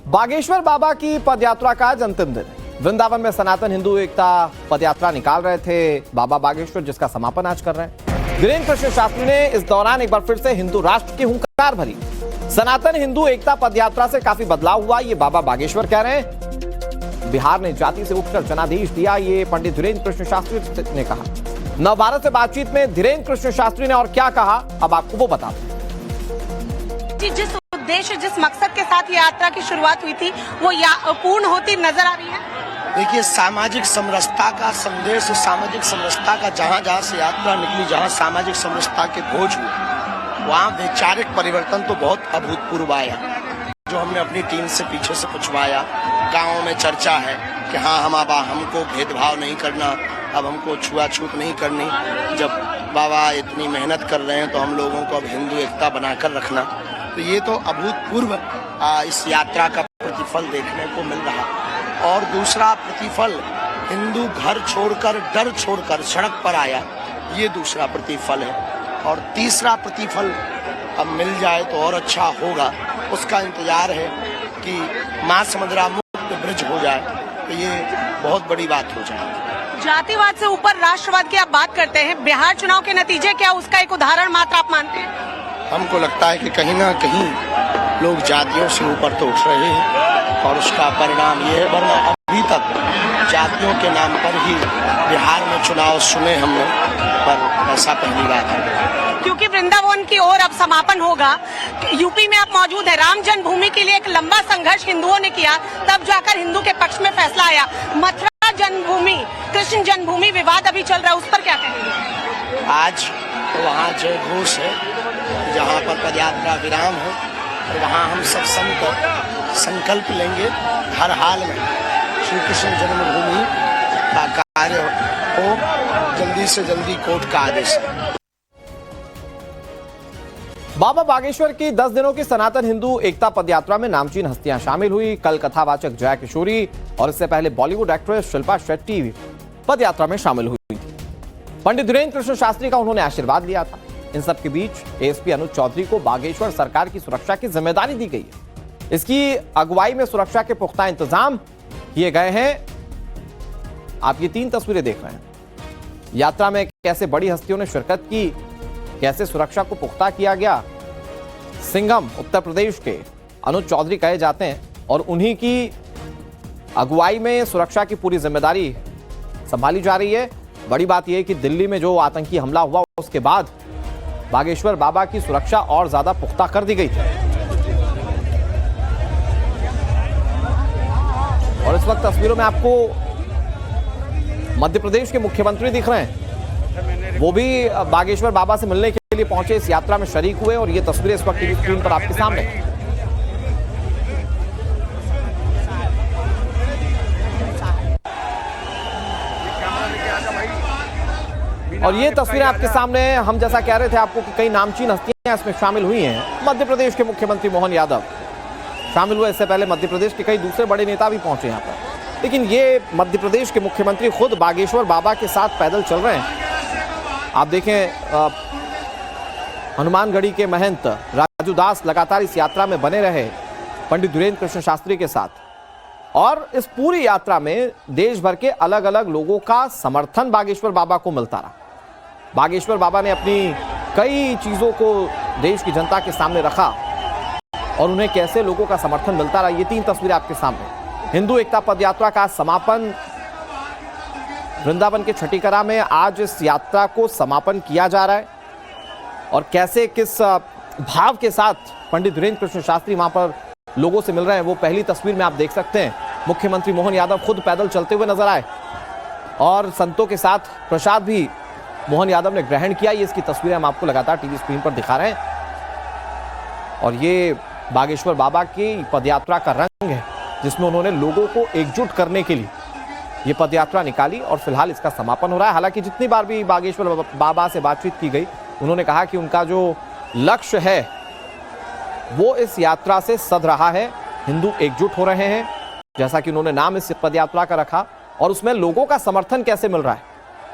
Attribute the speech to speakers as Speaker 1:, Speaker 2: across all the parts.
Speaker 1: बागेश्वर बाबा की पदयात्रा का आज अंतिम दिन। वृंदावन में सनातन हिंदू एकता पदयात्रा निकाल रहे थे बाबा बागेश्वर, जिसका समापन आज कर रहे हैं। धीरेन्द्र कृष्ण शास्त्री ने इस दौरान एक बार फिर से हिंदू राष्ट्र की हुंकार भरी। सनातन हिंदू एकता पदयात्रा से काफी बदलाव हुआ, ये बाबा बागेश्वर कह रहे हैं। बिहार ने जाति से उठकर जनादेश दिया, ये पंडित धीरेन्द्र कृष्ण शास्त्री ने कहा। नवभारत से बातचीत में धीरेन्द्र कृष्ण शास्त्री ने और क्या कहा, अब आपको वो बताते हैं।
Speaker 2: जिस उद्देश्य, जिस मकसद के साथ ये यात्रा की शुरुआत हुई थी, वो पूर्ण होती नजर आ रही है।
Speaker 3: देखिए, सामाजिक समरसता का संदेश, सामाजिक समरसता का जहाँ जहाँ से यात्रा निकली, जहाँ सामाजिक समरसता के भोज हुए, वहाँ वैचारिक परिवर्तन तो बहुत अभूतपूर्व आया। जो हमने अपनी टीम से पीछे से पूछवाया, गाँव में चर्चा है कि हाँ हमको भेदभाव नहीं करना, अब हमको छुआछूत नहीं करनी। जब बाबा इतनी मेहनत कर रहे हैं तो हम लोगों को अब हिंदू एकता बनाकर रखना, तो ये तो अभूतपूर्व इस यात्रा का प्रतिफल देखने को मिल रहा। और दूसरा प्रतिफल, हिंदू घर छोड़कर, डर छोड़कर सड़क पर आया, ये दूसरा प्रतिफल है। और तीसरा प्रतिफल अब मिल जाए तो और अच्छा होगा, उसका इंतजार है कि माँ समदरा मुक्त ब्रिज हो जाए, तो ये बहुत बड़ी बात हो जाए।
Speaker 2: जातिवाद से ऊपर राष्ट्रवाद की आप बात करते हैं, बिहार चुनाव के नतीजे क्या उसका एक उदाहरण मात्र आप मानते हैं?
Speaker 3: हमको लगता है कि कहीं ना कहीं लोग जातियों से ऊपर तो उठ रहे हैं और उसका परिणाम ये है। वरना अभी तक जातियों के नाम पर ही बिहार में चुनाव सुने हमने, पर ऐसा पहली बार है।
Speaker 2: क्योंकि वृंदावन की ओर अब समापन होगा, यूपी में आप मौजूद है। राम जन्मभूमि के लिए एक लंबा संघर्ष हिंदुओं ने किया, तब जाकर हिंदू के पक्ष में फैसला आया। मथुरा जन्मभूमि, कृष्ण जन्मभूमि विवाद अभी चल रहा है, उस पर क्या कहेंगे?
Speaker 3: आज वहाँ जय घोष है, जहाँ पर पदयात्रा विराम है, और वहाँ हम सब संत संकल्प लेंगे हर हाल में श्री कृष्ण जन्मभूमि का कार्य हो, जल्दी से जल्दी कोर्ट का आदेश है।
Speaker 1: बाबा बागेश्वर की 10 दिनों की सनातन हिंदू एकता पदयात्रा में नामचीन हस्तियां शामिल हुई। कल कथावाचक जया किशोरी और इससे पहले बॉलीवुड एक्ट्रेस शिल्पा शेट्टी पदयात्रा में शामिल हुई। पंडित धीरेन्द्र कृष्ण शास्त्री का उन्होंने आशीर्वाद लिया था। इन सब के बीच एएसपी अनुज चौधरी को बागेश्वर सरकार की सुरक्षा की जिम्मेदारी दी गई है। इसकी अगुवाई में सुरक्षा के पुख्ता इंतजाम किए गए हैं। आप ये 3 तस्वीरें देख रहे हैं। यात्रा में कैसे बड़ी हस्तियों ने शिरकत की, कैसे सुरक्षा को पुख्ता किया गया। सिंघम उत्तर प्रदेश के अनुज चौधरी कहे जाते हैं और उन्हीं की अगुवाई में सुरक्षा की पूरी जिम्मेदारी संभाली जा रही है। बड़ी बात यह है कि दिल्ली में जो आतंकी हमला हुआ उसके बाद बागेश्वर बाबा की सुरक्षा और ज्यादा पुख्ता कर दी गई थी। और इस वक्त तस्वीरों में आपको मध्य प्रदेश के मुख्यमंत्री दिख रहे हैं, वो भी बागेश्वर बाबा से मिलने के लिए पहुंचे, इस यात्रा में शरीक हुए। और ये तस्वीरें इस वक्त स्क्रीन पर आपके सामने हैं। और ये तस्वीरें आपके सामने, हम जैसा कह रहे थे आपको कि कई नामचीन हस्तियां इसमें शामिल हुई हैं। मध्य प्रदेश के मुख्यमंत्री मोहन यादव शामिल हुए। इससे पहले मध्य प्रदेश के कई दूसरे बड़े नेता भी पहुंचे यहां पर, लेकिन ये मध्य प्रदेश के मुख्यमंत्री खुद बागेश्वर बाबा के साथ पैदल चल रहे हैं। आप देखें, हनुमानगढ़ी के महंत राजू दास लगातार इस यात्रा में बने रहे पंडित धीरेन्द्र कृष्ण शास्त्री के साथ। और इस पूरी यात्रा में देश भर के अलग अलग लोगों का समर्थन बागेश्वर बाबा को मिलता रहा। बागेश्वर बाबा ने अपनी कई चीजों को देश की जनता के सामने रखा और उन्हें कैसे लोगों का समर्थन मिलता रहा। ये 3 तस्वीरें आपके सामने। हिंदू एकता पदयात्रा का समापन वृंदावन के छठीकरा में आज इस यात्रा को समापन किया जा रहा है। और कैसे किस भाव के साथ पंडित धीरेन्द्र कृष्ण शास्त्री वहां पर लोगों से मिल रहे हैं, वो पहली तस्वीर में आप देख सकते हैं। मुख्यमंत्री मोहन यादव खुद पैदल चलते हुए नजर आए और संतों के साथ प्रसाद भी मोहन यादव ने ग्रहण किया। ये इसकी तस्वीरें हम आपको लगातार टीवी स्क्रीन पर दिखा रहे हैं। और ये बागेश्वर बाबा की पदयात्रा का रंग है, जिसमें उन्होंने लोगों को एकजुट करने के लिए ये पदयात्रा निकाली। और फिलहाल इसका समापन हो रहा है। हालांकि जितनी बार भी बागेश्वर बाबा से बातचीत की गई, उन्होंने कहा कि उनका जो लक्ष्य है वो इस यात्रा से सध रहा है। हिंदू एकजुट हो रहे हैं, जैसा कि उन्होंने नाम इस पदयात्रा का रखा। और उसमें लोगों का समर्थन कैसे मिल रहा है,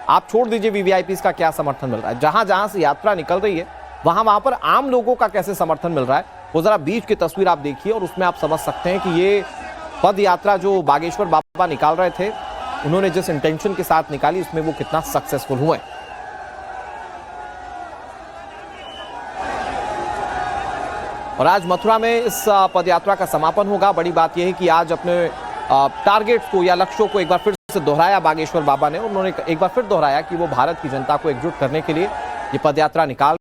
Speaker 1: आप छोड़ दीजिए वीवीआईपी का क्या समर्थन मिल रहा है, जहां जहां से यात्रा निकल रही है वहां पर आम लोगों का कैसे समर्थन मिल रहा है, वो जरा बीच की तस्वीर आप देखिए और उसमें आप समझ सकते हैं कि ये पद यात्रा जो बागेश्वर बाबा निकाल रहे थे, उन्होंने जिस इंटेंशन के साथ निकाली उसमें वो कितना सक्सेसफुल हुए। और आज मथुरा में इस पद यात्रा का समापन होगा। बड़ी बात यह है कि आज अपने टारगेट्स को या लक्ष्यों को एक बार फिर से दोहराया बागेश्वर बाबा ने। उन्होंने एक बार फिर दोहराया कि वो भारत की जनता को एकजुट करने के लिए ये पद यात्रा निकाल